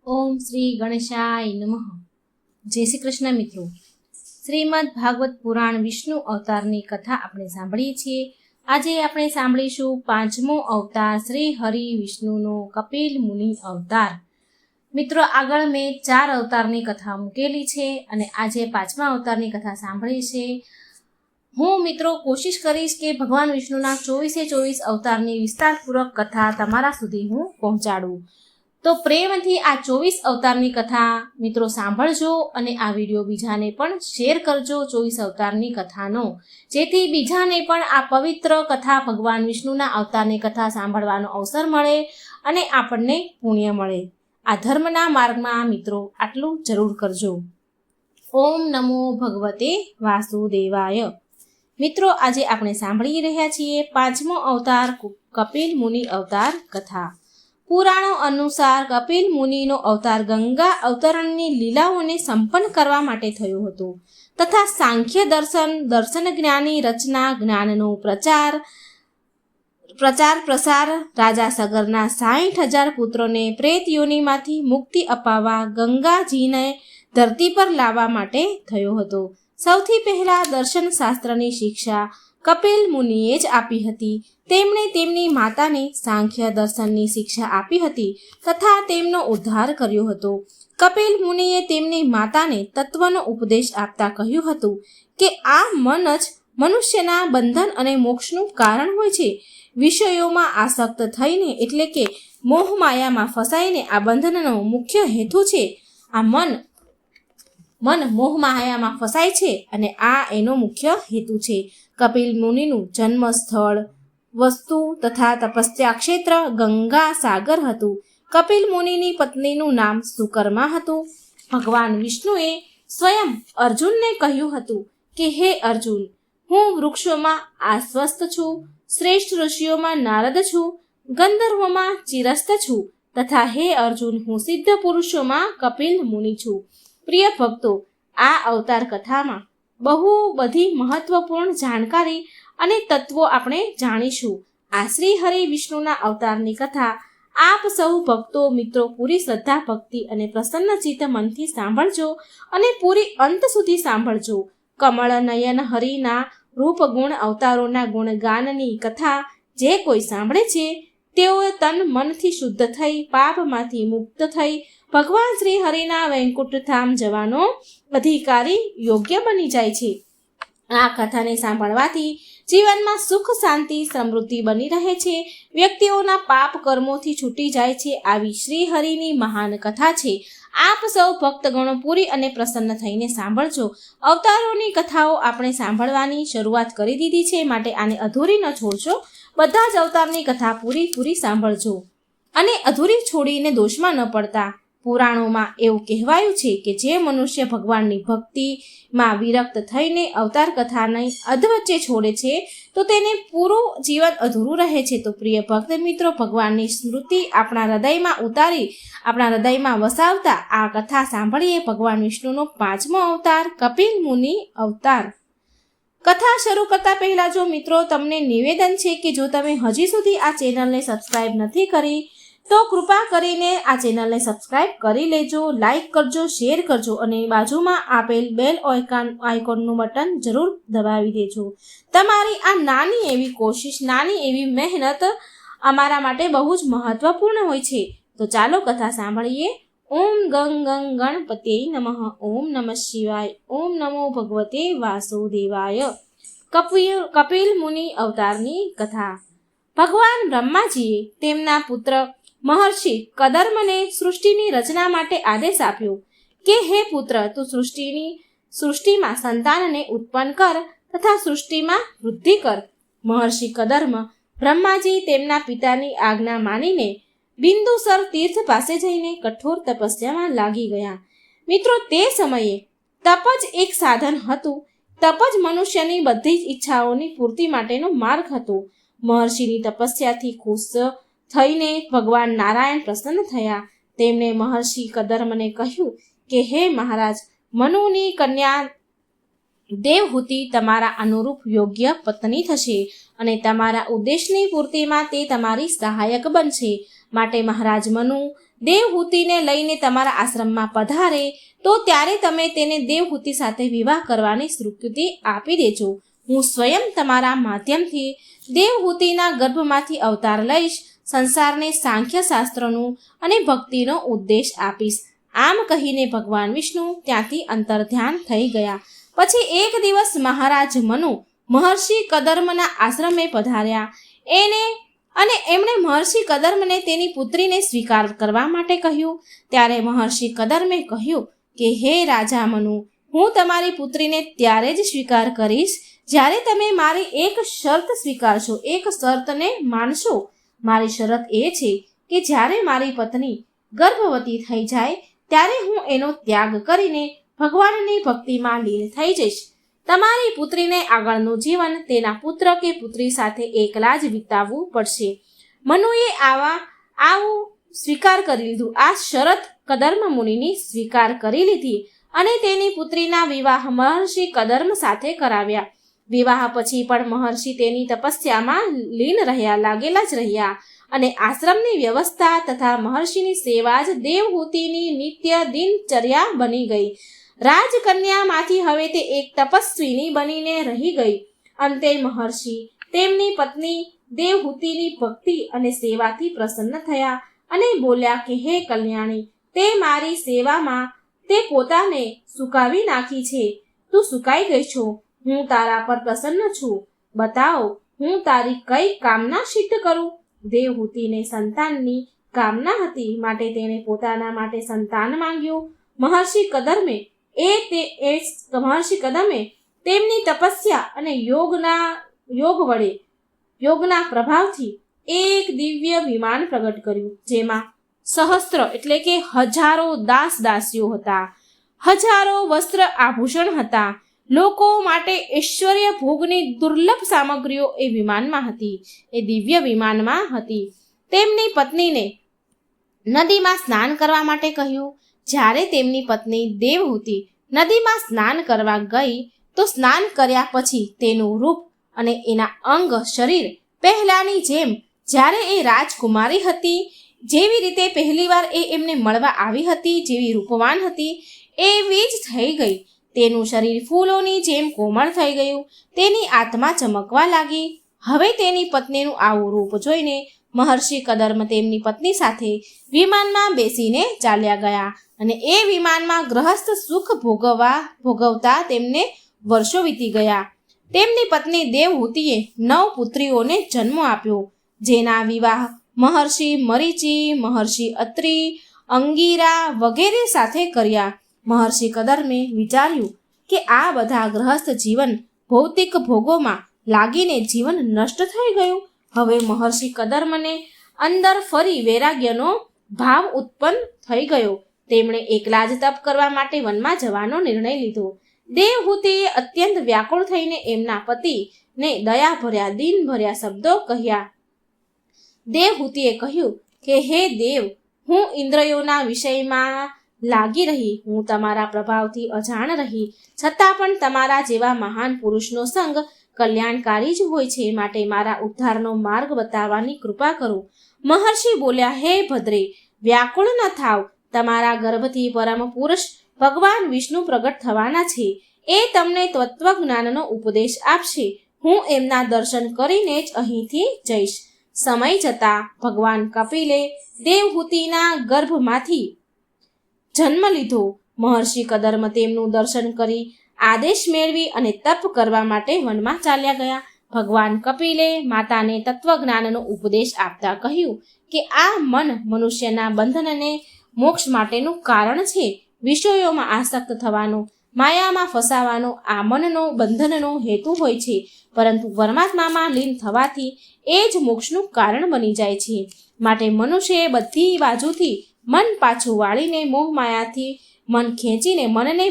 ઓમ શ્રી ગણેશાય નમઃ. જય શ્રી કૃષ્ણ મિત્રો. શ્રીમદ ભાગવત પુરાણ વિષ્ણુ અવતારની કથા આપણે સાંભળીએ છીએ. આજે આપણે સાંભળીશું પાંચમો અવતાર શ્રી હરિ વિષ્ણુનો કપિલ મુનિ અવતાર. મિત્રો, આગળ મેં 4 અવતારની કથા મૂકેલી છે અને આજે 5મા અવતારની કથા સાંભળી છે. હું મિત્રો કોશિશ કરીશ કે ભગવાન વિષ્ણુના 24 અવતારની વિસ્તારપૂર્વક કથા તમારા સુધી હું પહોંચાડું. તો પ્રેમથી આ 24 અવતારની કથા મિત્રો સાંભળજો અને આ વિડીયો બીજાને પણ શેર કરજો 24 અવતારની કથાનો, જેથી બીજાને પણ આ પવિત્ર કથા ભગવાન વિષ્ણુના અવતારની કથા સાંભળવાનો અવસર મળે અને આપણને પુણ્ય મળે. આ ધર્મના માર્ગમાં મિત્રો આટલું જરૂર કરજો. ઓમ નમો ભગવતે વાસુદેવાય. મિત્રો, આજે આપણે સાંભળી રહ્યા છીએ 5મો અવતાર કપિલ મુનિ અવતાર કથા. પુરાણો અનુસાર કપિલ મુનિનો અવતાર ગંગા અવતરણની લીલાઓને સંપન્ન કરવા માટે થયો હતો તથા સાંખ્ય દર્શન જ્ઞાની રચના, જ્ઞાનનો પ્રચાર પ્રસાર, રાજા સગરના 60,000 પુત્રોને પ્રેત યોનિમાંથી મુક્તિ અપાવવા ગંગાજીને ધરતી પર લાવવા માટે થયો હતો. સૌથી પહેલા દર્શન શાસ્ત્રની શિક્ષા કપિલ મુનિએ જ આપી હતી. તેમણે તેમની માતાને સાંખ્ય દર્શનની શિક્ષા આપી હતી તથા તેમનો ઉદ્ધાર કર્યો હતો. કપિલ મુનિએ તેમની માતાને તત્વનો ઉપદેશ આપતા કહ્યું હતું કે આ મન જ મનુષ્યના બંધન અને મોક્ષનું કારણ હોય છે. વિષયોમાં આસક્ત થઈને એટલે કે મોહમાયામાં ફસાઈને આ બંધનનો મુખ્ય હેતુ છે. આ મન મોહમાયામાં ફસાય છે અને આ એનો મુખ્ય હેતુ છે. કપિલ મુનિનું જન્મ સ્થળ, વસ્તુ તથા તપસ્યા ક્ષેત્ર ગંગા સાગર હતું. કપિલ મુનિની પત્નીનું નામ સુકર્મા હતું. ભગવાન વિષ્ણુએ સ્વયં અર્જુનને કહ્યું હતું કે હે અર્જુન, હું વૃક્ષોમાં આશ્વસ્ત છું, શ્રેષ્ઠ ઋષિઓમાં નારદ છું, ગંધર્વોમાં ચિરસ્ત છું તથા હે અર્જુન, હું સિદ્ધ પુરુષોમાં કપિલ મુનિ છું. પ્રિય ભક્તો, આ અવતાર કથામાં બહુ બધી મહત્વપૂર્ણ જાણકારી અને તત્વો આપણે જાણીશું. આ શ્રી હરિ વિષ્ણુના અવતારની કથા આપ સૌ ભક્તો મિત્રો પૂરી શ્રદ્ધા ભક્તિ અને પ્રસન્ન ચિત્ત મનથી સાંભળજો અને પૂરી અંત સુધી સાંભળજો. કમળ નયન હરિના રૂપ ગુણ અવતારોના ગુણગાનની કથા જે કોઈ સાંભળે છે તેઓ તન મનથી શુદ્ધ થઈ પાપમાંથી મુક્ત થઈ ભગવાન શ્રી હરિના વૈકુંઠ ધામ જવાનો અધિકારી યોગ્ય બની જાય છે. આ કથાને સાંભળવાથી જીવનમાં સુખ, શાંતિ, સમૃદ્ધિ બની રહે છે. વ્યક્તિઓના પાપ કર્મોથી છૂટી જાય છે. આવી શ્રી હરિની મહાન કથા છે. આપ સૌ ભક્તગણો પૂરી અને પ્રસન્ન થઈને સાંભળજો. અવતારોની કથાઓ આપણે સાંભળવાની શરૂઆત કરી દીધી છે, માટે આને અધૂરી ન છોડશો. બધા જ અવતારની કથા પૂરી સાંભળજો અને અધૂરી છોડીને દોષમાં ન પડતા. પુરાણોમાં એવું કહેવાયું છે કે જે મનુષ્ય ભગવાનની ભક્તિમાં વિરક્ત થઈને અવતાર કથાને અધવચ્ચે છોડે છે તો તેને પૂરું જીવન અધૂરું રહે છે. તો પ્રિય ભક્ત મિત્રો, ભગવાનની સ્મૃતિ આપણા હૃદયમાં વસાવતા આ કથા સાંભળીએ. ભગવાન વિષ્ણુનો 5મો અવતાર કપિલ મુનિ અવતાર. કથા શરૂ કરતા પહેલા જો મિત્રો તમને નિવેદન છે કે જો તમે હજી સુધી આ ચેનલને સબસ્ક્રાઇબ નથી કરી તો કૃપા કરીને આ ચેનલને સબસ્ક્રાઇબ કરી લેજો, લાઇક કરજો, શેર કરજો અને બાજુમાં આપેલ બેલ આઇકોનનું બટન જરૂર દબાવી દેજો. તમારી આ નાની એવી કોશિશ, નાની એવી મહેનત અમારા માટે બહુ જ મહત્વપૂર્ણ હોય છે. તો ચાલો કથા સાંભળીએ. ઓમ ગણપતે નમઃ. ઓમ નમઃ શિવાય. ઓમ નમો ભગવતે વાસુદેવાય. કપિલ મુનિ અવતારની કથા. ભગવાન બ્રહ્માજીએ તેમના પુત્ર મહર્ષિ કદર્મને સૃષ્ટિની રચના માટે આદેશ આપ્યો કે હે પુત્ર, તું સૃષ્ટિમાં સંતાનને ઉત્પન્ન કર તથા સૃષ્ટિમાં વૃદ્ધિ કર. મહર્ષિ કદર્મ બ્રહ્માજી તેમના પિતાની આજ્ઞા માનીને બિંદુસર તીર્થ પાસે જઈને કઠોર તપસ્યામાં લાગી ગયા. મિત્રો, તે સમયે તપ જ એક સાધન હતું. તપ જ મનુષ્યની બધી જ ઈચ્છાઓની પૂર્તિ માટેનો માર્ગ હતો. મહર્ષિની તપસ્યાથી ખુશ થઈને ભગવાન નારાયણ પ્રસન્ન થયા. તેમણે મહર્ષિ કદર્મને કહ્યું કે હે મહારાજ, મનુની કન્યા દેવહૂતિ તમારા અનુરૂપ યોગ્ય પત્ની થશે અને તમારા ઉદ્દેશની પૂર્તિમાં તે તમારી સહાયક બનશે. માટે મહારાજ મનુ દેવહૂતિને લઈને તમારા આશ્રમમાં પધારે તો ત્યારે તમે તેને દેવહૂતિ સાથે વિવાહ કરવાની સ્વીકૃતિ આપી દેજો. હું સ્વયં તમારા માધ્યમથી દેવહૂતિના ગર્ભમાંથી અવતાર લઈશ, સંસારને સાંખ્ય શાસ્ત્રનું અને ભક્તિનો ઉદ્દેશ આપીશ. આમ કહીને ભગવાન વિષ્ણુ ત્યાંથી અંતર્ધ્યાન થઈ ગયા. પછી એક દિવસ મહારાજ મનુ મહર્ષિ કદર્મના આશ્રમે પધાર્યા. એમણે મહર્ષિ કદર્મને તેની પુત્રીને સ્વીકાર કરવા માટે કહ્યું. ત્યારે મહર્ષિ કદર્મે કહ્યું કે હે રાજા મનુ, હું તમારી પુત્રીને ત્યારે જ સ્વીકાર કરીશ જ્યારે તમે મારી એક શરત સ્વીકારશો, એક શરતને માનશો. મારી શરત એ છે કે જ્યારે મારી પત્ની ગર્ભવતી થઈ જાય ત્યારે હું એનો ત્યાગ કરીને ભગવાનની ભક્તિમાં લીન થઈ જઈશ. તમારી પુત્રીને આગળનું જીવન તેના પુત્ર કે પુત્રી સાથે એકલા જ વિતાવવું પડશે. મનુએ આવું સ્વીકાર કરી લીધું. આ શરત કદર્મ મુનિની સ્વીકાર કરી લીધી અને તેની પુત્રીના વિવાહ મહર્ષિ કદર્મ સાથે કરાવ્યા. વિવાહ પછી પણ મહર્ષિ તેની તપસ્યામાં લીન લાગેલા જ રહ્યા અને આશ્રમની વ્યવસ્થા તથા મહર્ષિની સેવા જ દેવહૂતિની નિત્ય દિનચર્યા બની ગઈ. રાજકન્યામાંથી હવે તે એક તપસ્વીની બનીને રહી ગઈ. અંતે મહર્ષિ તેમની પત્ની દેવહૂતિની ભક્તિ અને સેવાથી પ્રસન્ન થયા અને બોલ્યા કે હે કલ્યાણી, તે મારી સેવામાં તે પોતાને સુકાવી નાખી છે. તું સુકાઈ ગઈ છો. હું તારા પર પ્રસન્ન છું. બતાવો, હું તારી કઈ કામના સિદ્ધ કરું. દેવહૂતિને સંતાનની કામના હતી, માટે તેણે પોતાના માટે સંતાન માંગ્યું. મહર્ષિ કદમે તેમની તપસ્યા અને યોગના પ્રભાવથી એક દિવ્ય વિમાન પ્રગટ કર્યું, જેમાં સહસ્ત્ર એટલે કે હજારો દાસીઓ હતા, હજારો વસ્ત્ર આભૂષણ હતા. લોકો માટે ઐશ્વર્ય ભોગની દુર્લભ સામગ્રીઓ એ વિમાનમાં હતી, એ દિવ્ય વિમાનમાં હતી. તેમની પત્નીને નદીમાં સ્નાન કરવા માટે કહ્યું. જ્યારે તેમની પત્ની દેવહૂતિ નદીમાં સ્નાન કરવા ગઈ તો સ્નાન કર્યા પછી તેનું રૂપ અને એના અંગ શરીર પહેલાની જેમ, જ્યારે એ રાજકુમારી હતી જેવી રીતે પહેલીવાર એ એમને મળવા આવી હતી, જેવી રૂપવાન હતી એવી જ થઈ ગઈ. તેનું શરીર ફૂલોની જેમ કોમળ થઈ ગયું. તેની આત્મા ચમકવા લાગી. હવે તેની પત્નીનું આવું રૂપ જોઈને મહર્ષિ કદર્મ તેમની પત્ની સાથે વિમાનમાં બેસીને ચાલ્યા ગયા અને એ વિમાનમાં ગ્રહસ્થ સુખ ભોગવતા તેમને વર્ષો વીતી ગયા. તેમની પત્ની દેવહૂતિએ 9 પુત્રીઓને જન્મ આપ્યો, જેના વિવાહ મહર્ષિ મરીચી, મહર્ષિ અત્રિ, અંગીરા વગેરે સાથે કર્યા. મહર્ષિ કદર્મે વિચાર્યું કે આ બધા ગ્રહસ્થ જીવન ભૌતિક ભોગોમાં લાગીને જીવન નષ્ટ થઈ ગયું. હવે મહર્ષિ કદર્મને અંદર ફરી વૈરાગ્યનો ભાવ ઉત્પન્ન થઈ ગયો. તેમણે એકલા જ તપ કરવા માટે વનમાં જવાનો નિર્ણય લીધો. દેવહૂતિએ અત્યંત વ્યાકુળ થઈને એમના પતિને દયાભર્યા દીનભર્યા શબ્દો કહ્યા. દેવહૂતિએ કહ્યું કે હે દેવ, હું ઇન્દ્રિયોના વિષયમાં લાગી રહી, હું તમારા પ્રભાવથી અજાણ રહી, છતાં પણ તમારા જેવા મહાન પુરુષનો સંગ કલ્યાણકારી જ હોય છે, માટે મારા ઉદ્ધારનો માર્ગ બતાવવાની કૃપા કરો. મહર્ષિ બોલ્યા, હે ભદ્રે, વ્યાકુળ ન થાવ. તમારા ગર્ભથી પરમ પુરુષ ભગવાન વિષ્ણુ પ્રગટ થવાના છે. એ તમને તત્વજ્ઞાનનો ઉપદેશ આપશે. હું એમના દર્શન કરીને જ અહીંથી જઈશ. સમય જતાં ભગવાન કપિલે દેવહૂતિના ગર્ભમાંથી જન્મ લીધો. મહર્ષિ કદર્મ તેમનું દર્શન કરી આદેશ મેળવી અને તપ કરવા માટે વનમાં ચાલ્યા ગયા. ભગવાન કપિલે માતાને તત્વજ્ઞાનનો ઉપદેશ આપતા કહ્યું કે આ મન મનુષ્યના બંધનને મોક્ષ માટેનું કારણ છે. વિષયોમાં આસક્ત થવાનો, માયામાં ફસાવાનો આ મનનો બંધનનો હેતુ હોય છે, પરંતુ પરમાત્મામાં લીન થવાથી એ જ મોક્ષનું કારણ બની જાય છે. માટે મનુષ્યએ બધી બાજુથી મન પાછું વાળીને મોહમાયાથી મન ખેંચીને મનને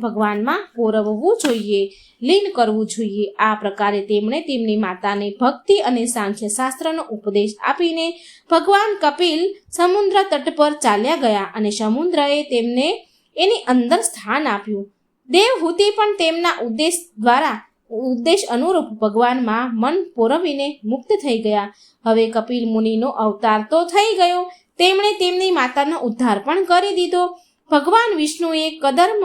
ભગવાનમાં પોરવવું જોઈએ, લીન કરવું જોઈએ. આ પ્રકારે તેમણે તેમની માતાને ભક્તિ અને સાંખ્ય શાસ્ત્રનો ઉપદેશ આપીને ભગવાન કપિલ સમુદ્ર તટ પર ચાલ્યા ગયા અને સમુદ્રએ તેમને એની અંદર સ્થાન આપ્યું. દેવહૂતિ પણ તેમના ઉદ્દેશ અનુરૂપ ભગવાનમાં મન પોરવીને મુક્ત થઈ ગયા. હવે કપિલ મુનિનો અવતાર તો થઈ ગયો, તેમણે તેમની માતાનો ઉદ્ધાર પણ કરી દીધો. ભગવાન વિષ્ણુએ કદર્મ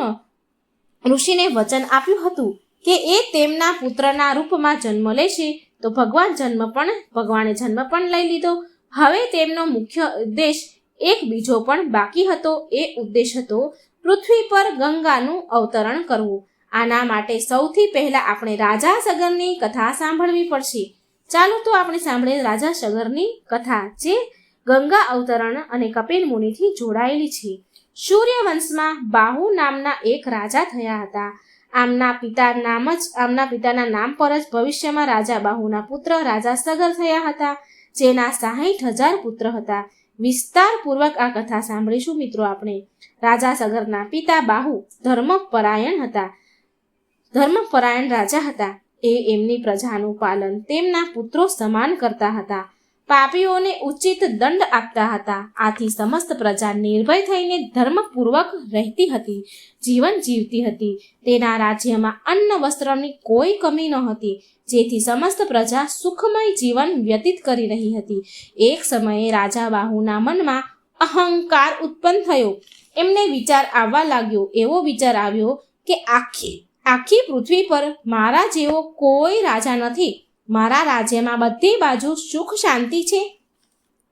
ઋષિને વચન આપ્યું હતું કે એ તેમના પુત્રના રૂપમાં જન્મ લેશે, તો ભગવાને જન્મ પણ લઈ લીધો. હવે તેમનો મુખ્ય ઉદ્દેશ એક બીજો પણ બાકી હતો. એ ઉદ્દેશ હતો પૃથ્વી પર ગંગાનું અવતરણ કરવું. આના માટે સૌથી પહેલા આપણે રાજા સગરની કથા સાંભળવી પડશે. ચાલો તો આપણે સાંભળીએ રાજા સગરની કથા, જે ગંગા અવતરણ અને કપિલ મુનિથી જોડાયેલી છે. સૂર્યવંશમાં બાહુ નામના એક રાજા થયા હતા. આમના પિતાના નામ પર જ ભવિષ્યમાં રાજા બાહુના પુત્ર રાજા સગર થયા હતા, જેના 60,000 પુત્ર હતા. વિસ્તારપૂર્વક આ કથા સાંભળીશું મિત્રો આપણે. રાજા સગરના પિતા બાહુ ધર્મપરાયણ રાજા હતા. એ એમની પ્રજાનું પાલન તેમના પુત્રો સમાન કરતા હતા. પાપીઓને ઉચિત દંડ આપતા હતા. આથી સમસ્ત પ્રજા નિર્ભય થઈને ધર્મપૂર્વક રહેતી હતી, જીવન જીવતી હતી. તેના રાજ્યમાં અન્ન વસ્ત્રની કોઈ કમી ન હતી, જેથી સમસ્ત પ્રજા સુખમય જીવન વ્યતીત કરી રહી હતી. એક સમયે રાજા બાહુના મનમાં અહંકાર ઉત્પન્ન થયો. એમને વિચાર આવવા લાગ્યો. એવો વિચાર આવ્યો કે આખી પૃથ્વી પર મારા જેવો કોઈ રાજા નથી. મારા રાજ્યમાં બધી બાજુ સુખ શાંતિ છે.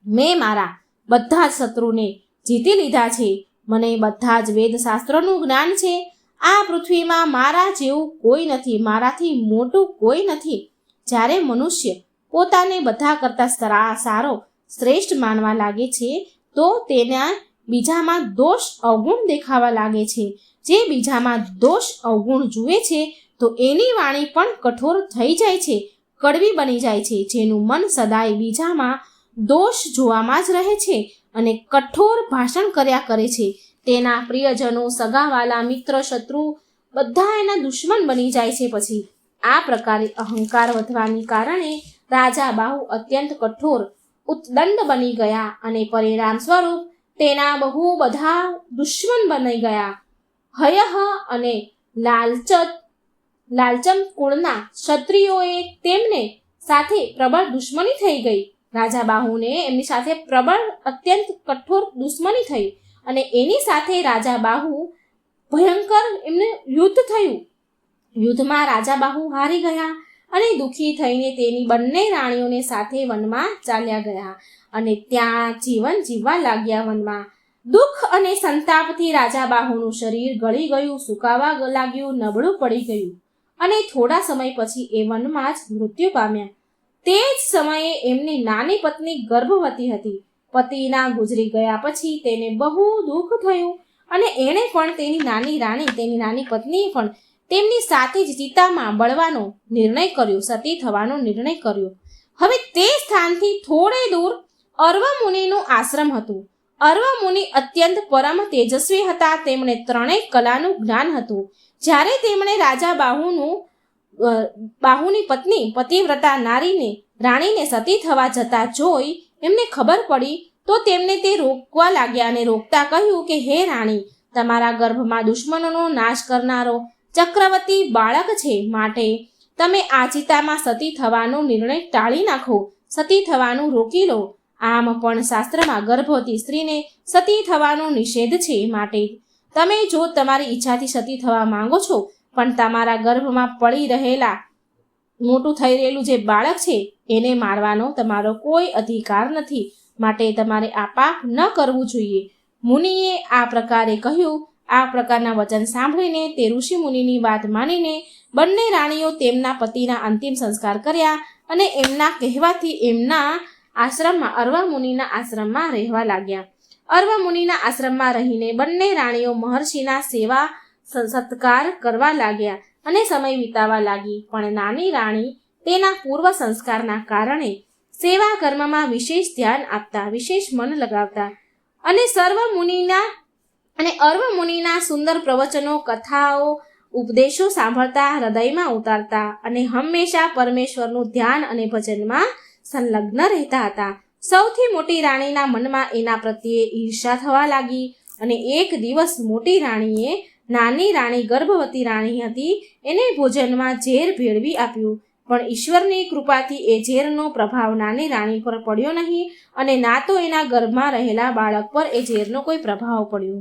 મેં મારા બધા જ શત્રુને જીતી લીધા છે. મને બધા જ વેદ શાસ્ત્રોનું જ્ઞાન છે. આ પૃથ્વીમાં મારા જેવું કોઈ નથી, મારાથી મોટું કોઈ નથી. જ્યારે મનુષ્ય પોતાને બધા કરતાં સારો શ્રેષ્ઠ માનવા લાગે છે, તો તેના બીજામાં દોષ અવગુણ દેખાવા લાગે છે. જે બીજામાં દોષ અવગુણ જુએ છે, તો એની વાણી પણ કઠોર થઈ જાય છે, કડવી બની જાય છે. જેનું મન સદાય બીજામાં દોષ જોવામાં જ રહે છે અને કઠોર ભાષણ કર્યા કરે છે, તેના પ્રિયજનો, સગાવાલા, મિત્ર, શત્રુ બધા એના દુશ્મન બની જાય છે. પછી આ પ્રકારે અહંકાર વધવાને કારણે રાજા બાહુ અત્યંત કઠોર ઉત્દંડ બની ગયા અને પરિણામ સ્વરૂપ તેના બહુ બધા દુશ્મન બની ગયા. હયહ અને લાલચમ કુળના ક્ષત્રિયોએ તેમને સાથે પ્રબળ દુશ્મની થઈ ગઈ. રાજા બાહુને એમની સાથે પ્રબળ અત્યંત કઠોર દુશ્મની થઈ અને એની સાથે રાજા બાહુ ભયંકર એમને યુદ્ધ થયું. યુદ્ધમાં રાજા બાહુ હારી ગયા અને દુઃખી થઈને તેની બંને રાણીઓને સાથે વનમાં ચાલ્યા ગયા અને ત્યાં જીવન જીવવા લાગ્યા. વનમાં દુઃખ અને સંતાપથી રાજા બાહુનું શરીર ગળી ગયું, સુકાવા લાગ્યું, નબળું પડી ગયું અને થોડા સમય પછી એ વનમાં જ મૃત્યુ પામ્યા. તે જ સમયે એમની નાની પત્ની ગર્ભવતી હતી. પતિના ગુજરી ગયા પછી તેને બહુ દુઃખ થયું અને એણે પણ તેની નાની પત્નીએ પણ તેમની સાથે જ ચિતામાં બળવાનો નિર્ણય કર્યો, સતી થવાનો નિર્ણય કર્યો. હવે તે સ્થાનથી થોડે દૂર અર્વ મુનિનું આશ્રમ હતું. અર્વ મુનિ અત્યંત પરમ તેજસ્વી હતા. તેમણે ત્રણેય કલાનું જ્ઞાન હતું. જ્યારે તેમણે રાજા બાહુની પત્ની પતિવ્રતા રાણીને સતી થવા જતા જોઈ એમને ખબર પડી, તો તેમને તે રોકવા લાગ્યા અને રોકતા કહ્યું કે હે રાણી, તમારા ગર્ભમાં દુશ્મનોનો નાશ કરનારો ચક્રવર્તી બાળક છે, માટે તમે આ ચિતામાં સતી થવાનો નિર્ણય ટાળી નાખો, સતી થવાનું રોકી લો. આમ પણ શાસ્ત્રમાં ગર્ભવતી સ્ત્રીને સતી થવાનો નિષેધ છે. માટે તમે જો તમારી ઈચ્છાથી સતી થવા માંગો છો, પણ તમારા ગર્ભમાં પડી રહેલા મોટું થઈ રહેલું જે બાળક છે એને મારવાનો તમારો કોઈ અધિકાર નથી. માટે તમારે આ પાપ ન કરવું જોઈએ. મુનિએ આ પ્રકારે કહ્યું. આ પ્રકારના વચન સાંભળીને તે ઋષિ મુનિની વાત માનીને બંને રાણીઓ તેમના પતિના અંતિમ સંસ્કાર કર્યા અને એમના કહેવાથી એમના આશ્રમમાં અર્વ મુનિના આશ્રમમાં રહેવા લાગ્યા. અર્વ મુનિના આશ્રમમાં રહીને બંને રાણીઓ મહર્ષિના સેવા સત્કાર કરવા લાગ્યા અને સમય વિતાવા લાગી. પણ નાની રાણી તેના પૂર્વ સંસ્કારના કારણે સેવા કર્મમાં વિશેષ ધ્યાન આપતા, વિશેષ મન લગાવતા અને અર્વ મુનિના સુંદર પ્રવચનો, કથાઓ, ઉપદેશો સાંભળતા, હૃદયમાં ઉતારતા અને હંમેશા પરમેશ્વરનું ધ્યાન અને ભજનમાં સંલગ્ન રહેતા હતા. સૌથી મોટી રાણીના મનમાં એના પ્રત્યે ઈર્ષા થવા લાગી અને એક દિવસ મોટી રાણીએ નાની રાણી ગર્ભવતી રાણી હતી એને ભોજનમાં ઝેર ભેળવી આપ્યું. પણ ઈશ્વરની કૃપાથી એ ઝેરનો પ્રભાવ નાની રાણી પર પડ્યો નહીં અને ના તો એના ગર્ભમાં રહેલા બાળક પર એ ઝેરનો કોઈ પ્રભાવ પડ્યો.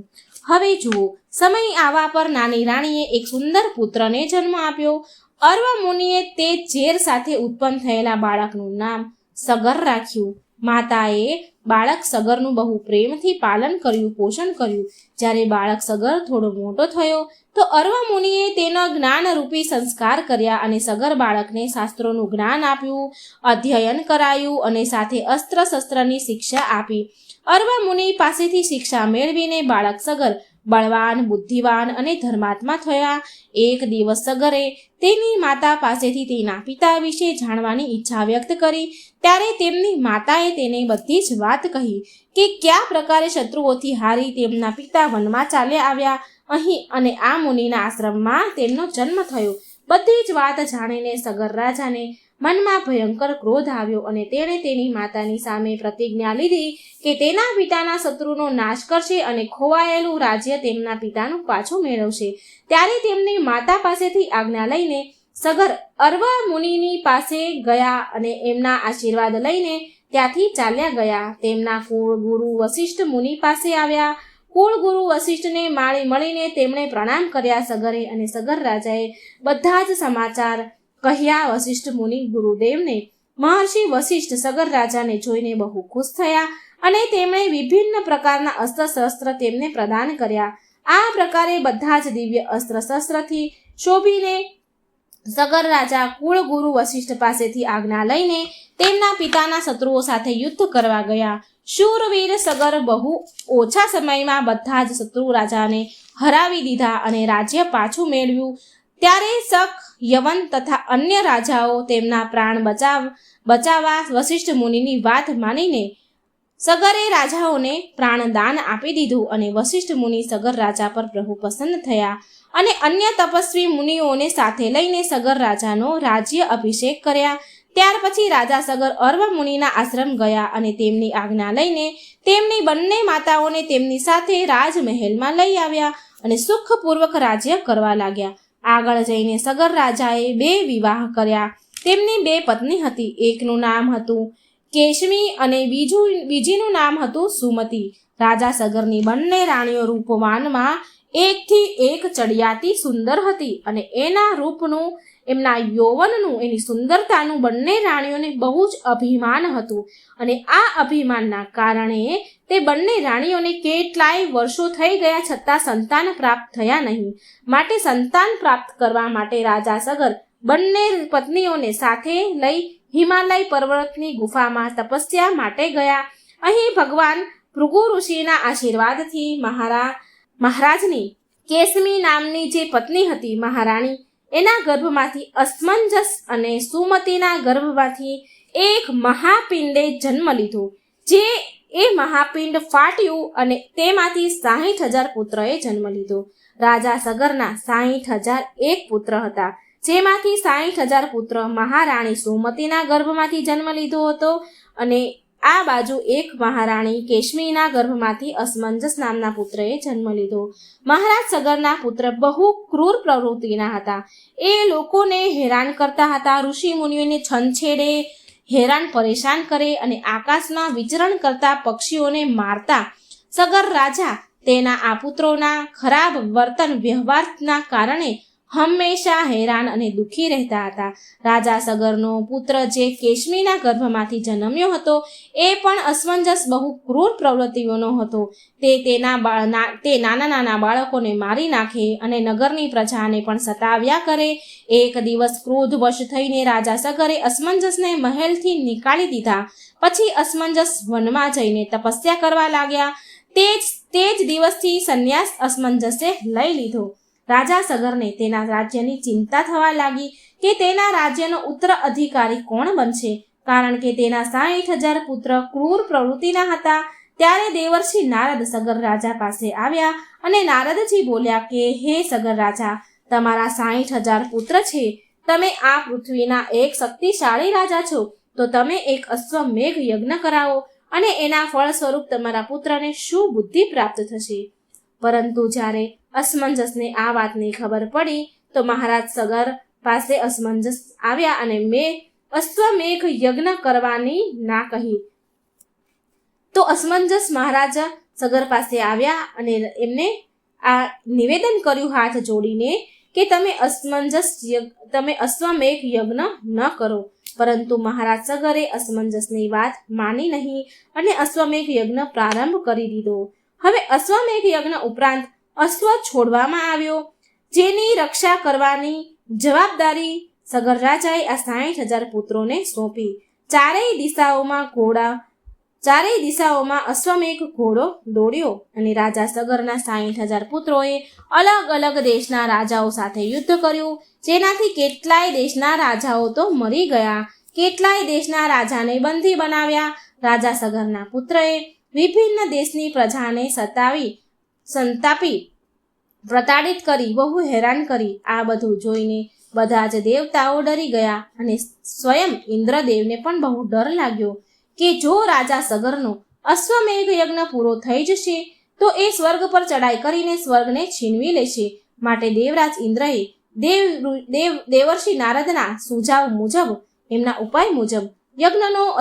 હવે જુઓ, સમય આવવા પર નાની રાણીએ એક સુંદર પુત્રને જન્મ આપ્યો. અર્વ મુનિએ તે ઝેર સાથે ઉત્પન્ન થયેલા બાળકનું નામ સગર રાખ્યું. માતાએ બાળક સગરનું બહુ પ્રેમથી પાલન કર્યું, પોષણ કર્યું. જ્યારે બાળક સગર થોડો મોટો થયો તો અર્વ મુનિએ તેનો જ્ઞાનરૂપી સંસ્કાર કર્યા અને સગર બાળકને શાસ્ત્રોનું જ્ઞાન આપ્યું, અધ્યયન કરાયું અને સાથે અસ્ત્ર શસ્ત્રની શિક્ષા આપી. અર્વ મુનિ પાસેથી શિક્ષા મેળવીને બાળક સગર બળવાન, બુદ્ધિવાન અને ધર્માત્મા થયા. એક દિવસ સગરે તેની માતા પાસેથી તેના પિતા વિશે જાણવાની ઈચ્છા વ્યક્ત કરી. ત્યારે તેમની માતાએ તેને બધી જ વાત કહી કે કયા પ્રકારે શત્રુઓથી હારી તેમના પિતા વનમાં ચાલ્યા આવ્યા અહીં અને આ મુનિના આશ્રમમાં તેમનો જન્મ થયો. બધી જ વાત જાણીને સગર રાજાને મનમાં ભયંકર ક્રોધ આવ્યો અને તેણે તેની માતાની સામે પ્રતિજ્ઞા લીધી કે તેના પિતાના શત્રુનો નાશ કરશે અને ખોવાયેલું રાજ્ય તેમના પિતાનું પાછું મેળવશે. ત્યારે તેમની માતા પાસેથી આજ્ઞા લઈને સગર અર્વ મુનિની પાસે ગયા અને એમના આશીર્વાદ લઈને ત્યાંથી ચાલ્યા ગયા. તેમના કુળગુરુ વશિષ્ઠ મુનિ પાસે આવ્યા. કુળગુરુ વશિષ્ઠને મળીને તેમણે પ્રણામ કર્યા સગરે, અને સગર રાજાએ બધા જ સમાચાર કહ્યા વશિષ્ઠ મુનિ ગુરુદેવને. મહર્ષિ વશિષ્ઠ સગર રાજાને જોઈને બહુ ખુશ થયા અને તેમણે વિભિન્ન પ્રકારના અસ્ત્ર શસ્ત્ર તેમને પ્રદાન કર્યા. આ પ્રકારે બધા જ દિવ્ય અસ્ત્ર શસ્ત્રથી શોભીને સગર રાજા કુળગુરુ વશિષ્ઠ પાસેથી આજ્ઞા લઈને તેમના પિતાના શત્રુઓ સાથે યુદ્ધ કરવા ગયા. શૂરવીર સગર બહુ ઓછા સમયમાં બધા જ શત્રુ રાજાને હરાવી દીધા અને રાજ્ય પાછું મેળવ્યું. ત્યારે શક, યવન તથા અન્ય રાજાઓ તેમના પ્રાણ બચાવવા વશિષ્ઠ મુનિની વાત માનીને સગરે રાજાઓને પ્રાણદાન આપી દીધું અને વશિષ્ઠ મુનિ સગર રાજા પર બહુ પ્રસન્ન થયા અને અન્ય તપસ્વી મુનિઓને સાથે લઈને સગર રાજાનો રાજ્ય અભિષેક કર્યા. ત્યાર પછી રાજા સગર અર્વ મુનિના આશ્રમ ગયા અને તેમની આજ્ઞા લઈને તેમની બંને માતાઓને તેમની સાથે રાજમહેલમાં લઈ આવ્યા અને સુખપૂર્વક રાજ્ય કરવા લાગ્યા. આગળ જઈને સગર રાજાએ 2 વિવાહ કર્યા. તેમની 2 પત્ની હતી. એકનું નામ હતું કેશમી અને બીજીનું નામ હતું સુમતી. રાજા સગરની બંને રાણીઓ રૂપવાનમાં એકથી એક ચડિયાતી સુંદર હતી અને એના રૂપનું, એમના યૌવનનું, એની સુંદરતાનું બંને રાણીઓને બહુ જ અભિમાન હતું અને આ અભિમાનના કારણે તે બંને રાણીઓને કેટલાય વર્ષો થઈ ગયા છતાં સંતાન પ્રાપ્ત થયા નહીં. માટે સંતાન પ્રાપ્ત કરવા માટે રાજા સગર બંને પત્નીઓને સાથે લઈ હિમાલય પર્વતની ગુફામાં તપસ્યા માટે ગયા. અહીં ભગવાન ભૃગુ ઋષિના આશીર્વાદથી મહારાજની કેશમી નામની જે પત્ની હતી મહારાણી, એના ગર્ભમાંથી અસમંજસ અને સુમતીના ગર્ભમાંથી એક મહાપિંડે જન્મ લીધો. જે એ મહાપિંડ ફાટ્યું અને તેમાંથી 60,000 પુત્રએ જન્મ લીધો. રાજા સગરના 60,001 પુત્ર હતા, જેમાંથી 60,000 પુત્ર મહારાણી સુમતીના ગર્ભમાંથી જન્મ લીધો હતો અને આ બાજુ એક મહારાણી કેશમીના ગર્ભમાંથી અસમંજસ નામના પુત્રએ જન્મ લીધો. મહારાજ સગરના પુત્ર બહુ ક્રૂર પ્રવૃત્તિના હતા. એ લોકોને હેરાન કરતા હતા, ઋષિ મુનિઓને છંછેડે, હેરાન પરેશાન કરે અને આકાશમાં વિચરણ કરતા પક્ષીઓને મારતા. સગર રાજા તેના આ પુત્રોના ખરાબ વર્તન વ્યવહારના કારણે હંમેશા હેરાન અને દુઃખી રહેતા હતા. રાજા સગરનો પુત્ર જે કેશમીના ગર્ભમાંથી જન્મ્યો હતો એ પણ અસમંજસ બહુ ક્રૂર પ્રવૃત્તિઓનો હતો. તે નાના નાના બાળકોને મારી નાખે અને નગરની પ્રજાને પણ સતાવ્યા કરે. એક દિવસ ક્રોધવશ થઈને રાજા સગરે અસમંજસને મહેલથી નીકાળી દીધા. પછી અસમંજસ વનમાં જઈને તપસ્યા કરવા લાગ્યા. તે જ દિવસથી સંન્યાસ અસમંજસે લઈ લીધો. રાજા સગરને તેના રાજ્યની ચિંતા થવા લાગી કે તેના રાજ્યનો ઉત્તરાધિકારી કોણ બનશે, કારણ કે તેના 60,000 પુત્ર ક્રૂર પ્રવૃત્તિના હતા. ત્યારે દેવર્ષિ નારદ સગર રાજા પાસે આવ્યા અને નારદજી બોલ્યા કે હે સગર રાજા, તમારા 60,000 પુત્ર છે. તમે આ પૃથ્વીના એક શક્તિશાળી રાજા છો, તો તમે એક અશ્વમેઘ યજ્ઞ કરાવો અને એના ફળ સ્વરૂપ તમારા પુત્રને શું બુદ્ધિ પ્રાપ્ત થશે. પરંતુ જ્યારે અસમંજસને આ વાતની ખબર પડી તો મહારાજ સગર પાસે અસમંજસ આવ્યા અને મેં અશ્વમેઘ યજ્ઞ કરવાની ના કહી. તો અસમંજસ મહારાજ સગર પાસે આવ્યા અને એમને આ નિવેદન કર્યું હાથ જોડીને કે તમે અશ્વમેઘ યજ્ઞ ન કરો. પરંતુ મહારાજ સગરે અસમંજસની વાત માની નહીં અને અશ્વમેઘ યજ્ઞ પ્રારંભ કરી દીધો. હવે અશ્વમેઘ યજ્ઞ ઉપરાંત અશ્વ છોડવામાં આવ્યો, જેની રક્ષા કરવાની જવાબદારી સગર રાજાએ આ 60,000 પુત્રોને સોંપી. ચારેય દિશાઓમાં અશ્વમેઘ ઘોડો દોડ્યો અને રાજા સગરના 60,000 પુત્રોએ અલગ અલગ દેશના રાજાઓ સાથે યુદ્ધ કર્યું, જેનાથી કેટલાય દેશના રાજાઓ તો મરી ગયા, કેટલાય દેશના રાજાને બંદી બનાવ્યા. રાજા સગરના પુત્રએ વિભિન્ન દેશની પ્રજાને સંતાપી પ્રતાડિત કરી, બહુ હેરાન કરી. આ બધું જોઈને બધા જ દેવતાઓ ડરી ગયા અને સ્વયં ઇન્દ્રદેવને પણ બહુ ડર લાગ્યો કે જો રાજા સગરનો અશ્વમેઘ યજ્ઞ પૂરો થઈ જશે તો એ સ્વર્ગ પર ચડાઈ કરીને સ્વર્ગને છીનવી લેશે. માટે દેવરાજ ઇન્દ્રએ દેવર્ષિ નારદના સુઝાવ મુજબ, એમના ઉપાય મુજબ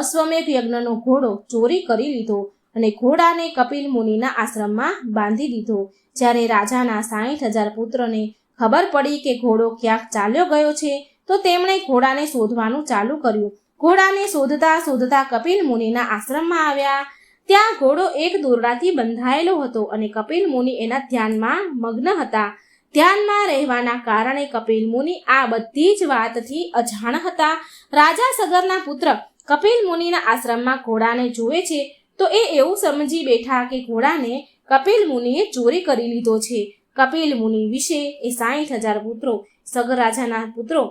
અશ્વમેઘ યજ્ઞનો ઘોડો ચોરી કરી લીધો અને ઘોડાને કપિલ મુનિના આશ્રમમાં બાંધી દીધો. જ્યારે રાજાના 60,000 પુત્રોને ખબર પડી કે ઘોડો ક્યાંક ચાલ્યો ગયો છે તો તેમણે ઘોડાને શોધવાનું ચાલુ કર્યું. ઘોડાને શોધતા કપિલ મુનિના આશ્રમમાં આવ્યા. ત્યાં ઘોડો એક દોરડાથી બંધાયેલો હતો અને કપિલ મુનિ એના ધ્યાનમાં મગ્ન હતા. ધ્યાનમાં રહેવાના કારણે કપિલ મુનિ આ બધી જ વાતથી અજાણ હતા. રાજા સગરના પુત્ર કપિલ મુનિના આશ્રમમાં ઘોડાને જુએ છે તો એ એવું સમજી બેઠા કે ઘોડાને કપિલ મુનિએ ચોરી કરી લીધો છે. કપિલ મુનિ વિશે એ 60,000 પુત્રો, સગર રાજાના પુત્રો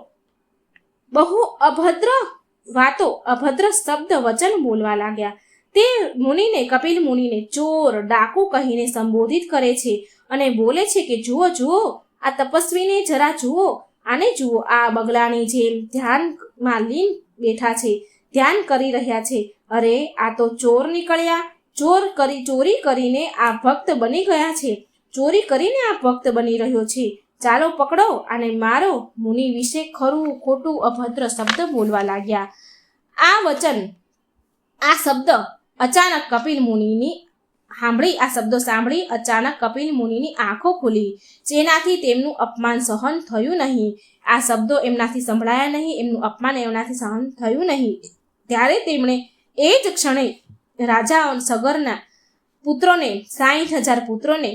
બહુ અભદ્ર શબ્દ વચન બોલવા લાગ્યા. તે કપિલ મુનિને ચોર, ડાકુ કહીને સંબોધિત કરે છે અને બોલે છે કે જુઓ આ તપસ્વીને જરા જુઓ, આને જુઓ, આ બગલાની જેમ ધ્યાનમાં લીન બેઠા છે, ધ્યાન કરી રહ્યા છે. અરે આ તો ચોર નીકળ્યા, ચોરી કરીને આ ભક્ત બની ગયા છે, ચોરી કરીને આ ભક્ત બની રહ્યો છે, ચાલો પકડો અને મારો. મુનિ વિશે ખરું ખોટું અભદ્ર શબ્દ બોલવા લાગ્યા. આ શબ્દ અચાનક કપિલ મુનિની સાંભળી અચાનક કપિલ મુનિની આંખો ખુલી, જેનાથી તેમનું અપમાન સહન થયું નહીં. આ શબ્દો એમનાથી સંભળાયા નહીં, એમનું અપમાન એમનાથી સહન થયું નહીં. ત્યારે તેમણે એ જ ક્ષણે રાજા સગરના પુત્રોને 60,000 પુત્રોને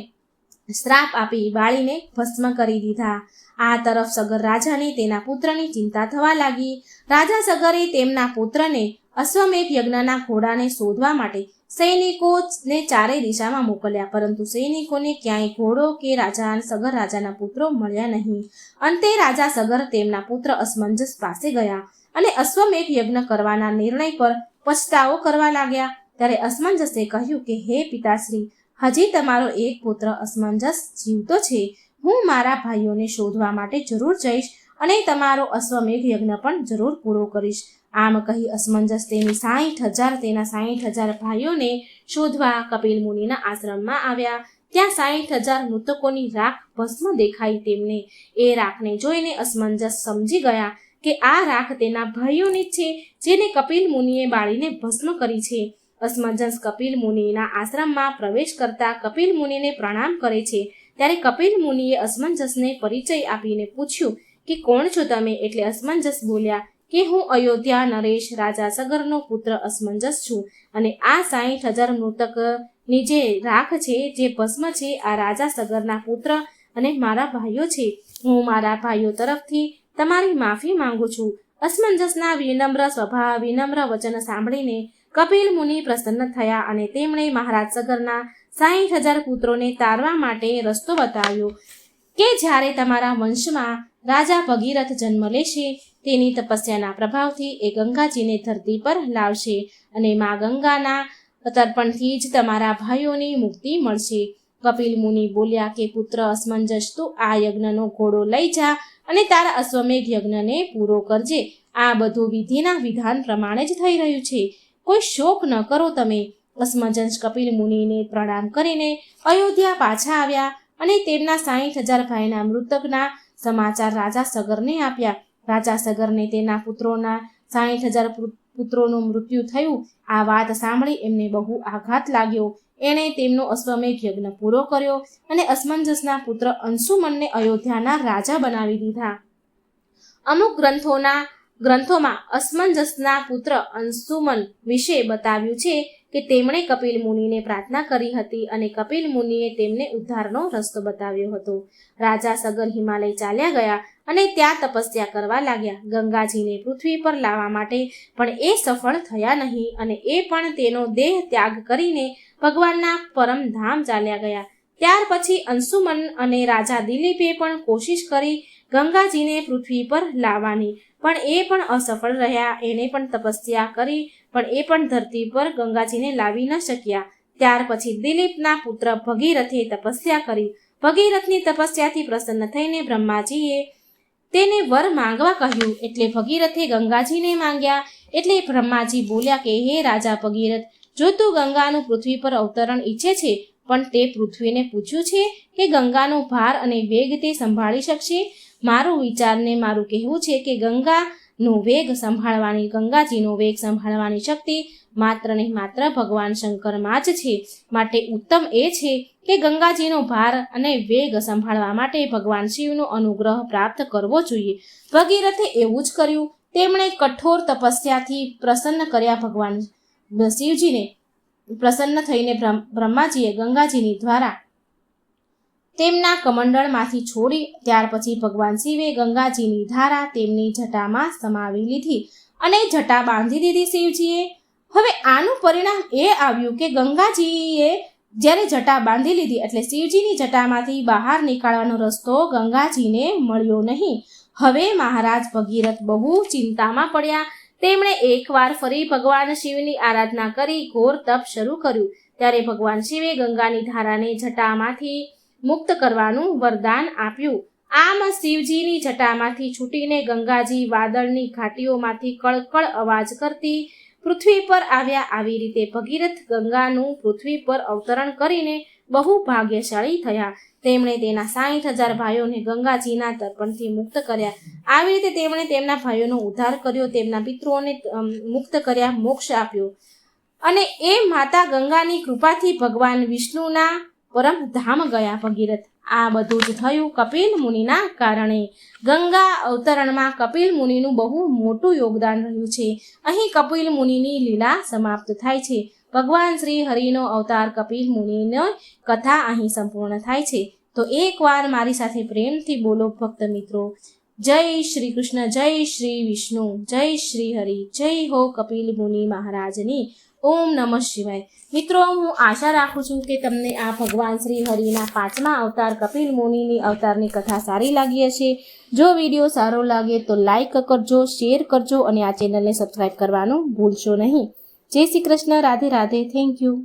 શ્રાપ આપી બાળીને ભસ્મ કરી દીધા. આ તરફ સગર રાજાને તેના પુત્રની ચિંતા થવા લાગી. રાજા સગરે તેમના પુત્રને અશ્વમેઘ યજ્ઞના ઘોડાને શોધવા માટે સૈનિકોને ચારેય દિશામાં મોકલ્યા, પરંતુ સૈનિકોને ક્યાંય ઘોડો કે સગર રાજાના પુત્રો મળ્યા નહીં. અંતે રાજા સગર તેમના પુત્ર અસમંજસ પાસે ગયા અને અશ્વમેઘ યજ્ઞ કરવાના નિર્ણય પર પછતાવો કરવા લાગ્યા. ત્યારે અસમંજસે કહ્યું કે હે પિતાશ્રી, હજી તમારો એક પુત્ર અસમંજસ જીવતો છે. હું મારા ભાઈઓને શોધવા માટે જરૂર જઈશ અને તમારો અશ્વમેઘ યજ્ઞ પણ જરૂર પૂરો કરીશ. આમ કહી અસમંજસ તેના 60,000 ભાઈઓને શોધવા કપિલ મુનિના આશ્રમમાં આવ્યા. ત્યાં 60,000 મૃતકોની રાખ ભસ્મ દેખાઈ. તેમને એ રાખને જોઈને અસમંજસ સમજી ગયા કે આ રાખ તેના ભાઈઓની જ છે, જેને કપિલ મુનિએ બાળીને ભસ્મ કરી છે. અસમંજસ કપિલ મુનિના આશ્રમમાં પ્રવેશ કરતા કપિલ મુનિને પ્રણામ કરે છે. ત્યારે કપિલ મુનિએ અસમંજસને પરિચય આપીને પૂછ્યું કે કોણ છો તમે? એટલે અસમંજસ બોલ્યા કે હું અયોધ્યા નરેશ રાજા સગરનો પુત્ર અસમંજસ છું અને આ 60,000 મૃતકની જે રાખ છે, જે ભસ્મ છે, આ રાજા સગરના પુત્ર અને મારા ભાઈઓ છે. હું મારા ભાઈઓ તરફથી તમારી માફી માંગુ છું. અસમંજસના વિનમ્ર વચન સાંભળીને કપિલ મુનિ પ્રસન્ન થયા અને તેમણે મહારાજ સગરના 60,000 પુત્રોને તારવા માટે રસ્તો બતાવ્યો કે જ્યારે તમારા વંશમાં રાજા ભગીરથ જન્મ લેશે, તેની તપસ્યાના પ્રભાવથી એ ગંગાજીને ધરતી પર લાવશે અને મા ગંગાના તર્પણથી જ તમારા ભાઈઓની મુક્તિ મળશે. કપિલ મુનિ બોલ્યા કે પુત્ર અસમંજસ, તું આ યજ્ઞનો ઘોડો લઈ જા અને તારા અશ્વમેઘ યજ્ઞને પૂરો કરજે. આ બધું વિધિના વિધાન પ્રમાણે જ થઈ રહ્યું છે, કોઈ શોક ન કરો તમે. અસમંજસ કપિલ મુનિને પ્રણામ કરીને અયોધ્યા પાછા આવ્યા અને તેમના 60,000 ભાઈના મૃતકના સમાચાર રાજા સગરને આપ્યા. રાજા સગરને તેના પુત્રોના 60,000 પુત્રોનું મૃત્યુ થયું. આ વાત સાંભળી એમને બહુ આઘાત લાગ્યો. એણે તેમનો અશ્વમેઘ યજ્ઞ પૂરો કર્યો અને અસમંજસના પુત્ર અંશુમનને અયોધ્યાના રાજા બનાવી દીધા. અમુક ગ્રંથોમાં અસમંજસના પુત્ર અંશુમન વિશે બતાવ્યું છે કે તેમણે કપિલ મુનિને પ્રાર્થના કરી હતી અને કપિલ મુનિએ તેમને ઉદ્ધારનો રસ્તો બતાવ્યો હતો. રાજા સગર હિમાલય ચાલ્યા ગયા અને ત્યાં તપસ્યા કરવા લાગ્યા. ગંગાજીને પૃથ્વી પર લાવવા માટે પણ એ સફળ થયા નહીં અને એ પણ તેનો દેહ ત્યાગ કરીને ભગવાનના પરમધામ ચાલ્યા ગયા. ત્યાર પછી અંશુમન અને રાજા દિલીપે પણ કોશિશ કરી ગંગાજીને પૃથ્વી પર લાવવાની, પણ એ પણ અસફળ રહ્યા. એણે પણ તપસ્યા કરી પણ એ પણ ધરતી પર ગંગાજીને લાવી ન શક્યા. ત્યાર પછી દિલીપના પુત્ર ભગીરથે તપસ્યા કરી. ભગીરથની તપસ્યાથી પ્રસન્ન થઈને બ્રહ્માજીએ તેને વર માંગવા કહ્યું. એટલે ભગીરથે ગંગાજીને માંગ્યા. એટલે બ્રહ્માજી બોલ્યા કે હે રાજા ભગીરથ, જો તું ગંગાનું પૃથ્વી પર અવતરણ ઈચ્છે છે, પણ તે પૃથ્વીને પૂછ્યું છે કે ગંગાનો ભાર અને વેગ તે સંભાળી શકશે? મારું વિચારને મારું કહેવું છે કે ગંગાજીનો વેગ સંભાળવાની શક્તિ માત્ર ને માત્ર ભગવાન શંકરમાં જ છે. માટે ઉત્તમ એ છે કે ગંગાજીનો ભાર અને વેગ સંભાળવા માટે ભગવાન શિવનો અનુગ્રહ પ્રાપ્ત કરવો જોઈએ. ભગીરથે એવું જ કર્યું. તેમણે કઠોર તપસ્યાથી પ્રસન્ન કર્યા. ભગવાન શિવજીને પ્રસન્ન થઈને બ્રહ્માજીએ ગંગાજીની દ્વારા તેમના કમંડળમાંથી છોડી. ત્યાર પછી ભગવાન શિવે ગંગાજીની ધારા તેમની જટામાં સમાવી લીધી અને જટા બાંધી દીધી શિવજીએ. હવે આનું પરિણામ એ આવ્યું કે ગંગાજીએ જ્યારે જટા બાંધી લીધી એટલે શિવજીની જટામાંથી બહાર નીકળવાનો રસ્તો ગંગાજીને મળ્યો નહીં. હવે મહારાજ ભગીરથ બહુ ચિંતામાં પડ્યા. તેમણે એકવાર ફરી ભગવાન શિવની આરાધના કરી ઘોર તપ શરૂ કર્યું. ત્યારે ભગવાન શિવે ગંગાની ધારાને જટામાંથી મુક્ત કરવાનું વરદાન આપ્યું. આમ શિવજીની જટામાંથી છૂટીને ગંગાજી વાદળની ઘાટીઓમાંથી કળકળ અવાજ કરતી પૃથ્વી પર આવ્યા. આવી રીતે ભગીરથ ગંગાનું પૃથ્વી પર અવતરણ કરીને બહુ ભાગ્યશાળી થયા. તેમણે તેના 60,000 ભાઈઓને ગંગાજીના તર્પણથી મુક્ત કર્યા. આવી રીતે તેમણે તેમના ભાઈઓનો ઉદ્ધાર કર્યો, તેમના પિતૃઓને મુક્ત કર્યા, મોક્ષ આપ્યો અને એ માતા ગંગાની કૃપાથી ભગવાન વિષ્ણુના પરમધામ ગયા. ભગીરથ આ બધું જ થયું કપિલ મુનિના કારણે. ગંગા અવતરણમાં કપિલ મુનિનું બહુ મોટું યોગદાન રહ્યું છે. અહીં કપિલ મુનિની લીલા સમાપ્ત થાય છે. ભગવાન શ્રી હરિનો અવતાર કપિલ મુનિનો કથા અહીં સંપૂર્ણ થાય છે. તો એકવાર મારી સાથે પ્રેમથી બોલો ભક્ત મિત્રો, જય શ્રી કૃષ્ણ, જય શ્રી વિષ્ણુ, જય શ્રી હરિ, જય હો કપિલ મુનિ મહારાજની. ઓમ નમઃ શિવાય. મિત્રો, હું આશા રાખું છું કે તમને આ ભગવાન શ્રી હરિના 5મા અવતાર કપિલ મુનિની અવતારની કથા સારી લાગી હશે. જો વિડીયો સારો લાગે તો લાઈક કરજો, શેર કરજો અને આ ચેનલને સબસ્ક્રાઈબ કરવાનું ભૂલશો નહીં. જય શ્રી કૃષ્ણ, રાધે રાધે, થેન્ક યુ.